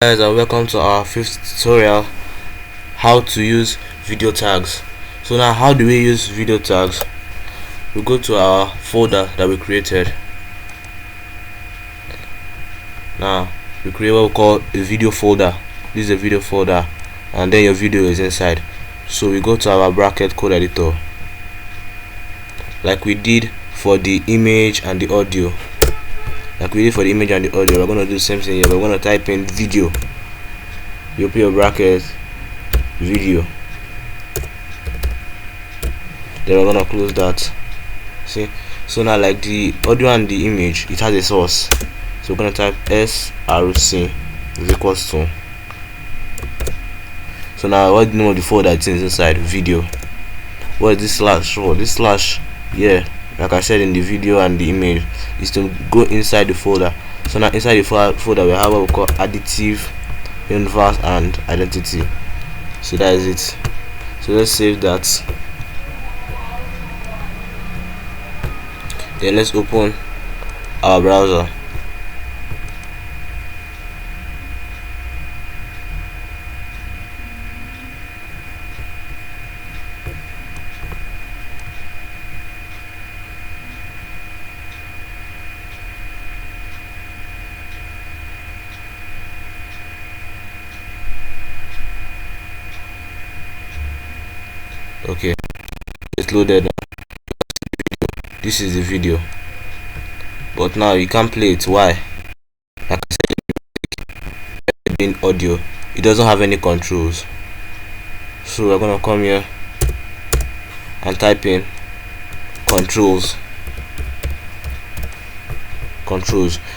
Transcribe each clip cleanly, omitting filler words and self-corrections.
Guys, and welcome to our fifth tutorial, how to use video tags. So now, how do we use video tags? We go to our folder that we created. Now we create what we call a video folder. This is a video folder, and then your video is inside. So we go to our bracket code editor like we did for the image and the audio. We're going to do the same thing here. We're going to type in video. You open your bracket, video. Then we're going to close that. See, so now, like the audio and the image, it has a source. So we're going to type src is equals to. So now, what's the name of the folder it's inside? Video. What is this slash for? This slash, yeah, like I said in the video and the image, is to go inside the folder. So now inside the folder we have what we call additive, inverse, and identity. So that is it. So let's save that. Then let's open our browser. Okay, it's loaded. This is the video, but now you can't play it. Why? Like I said, in audio, it doesn't have any controls. So we're gonna come here and type in controls.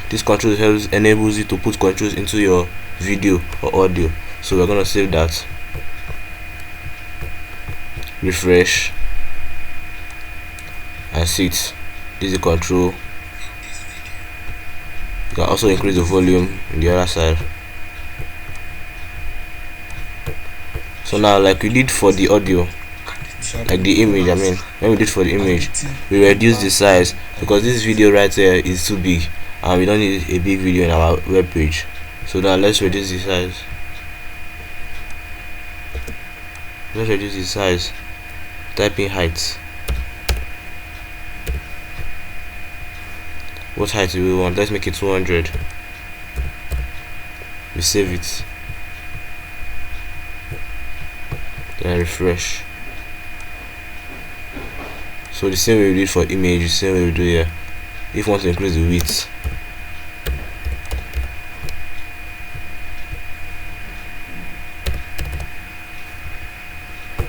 This controls enables you to put controls into your video or audio. So we're gonna save that. Refresh and see it. This is the control. You can also increase the volume in the other side. So now, like we did for the audio, like the image, when we did for the image, we reduce the size because this video right here is too big and we don't need a big video in our web page. So now let's reduce the size. Type in height. What height do we want? Let's make it 200. We save it. Then refresh. So the same way we did for image, the same way we do here. If you want to increase the width,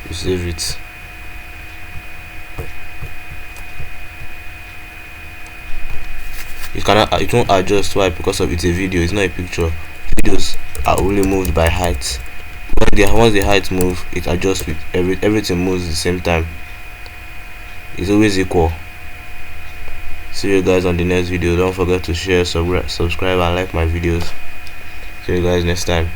we save it. It won't adjust. Why? Because of it's a video, it's not a picture. Videos are only moved by height. Once the height move, it adjusts with everything moves at the same time. It's always equal. See you guys on the next video. Don't forget to share, subscribe, and like my videos. See you guys next time.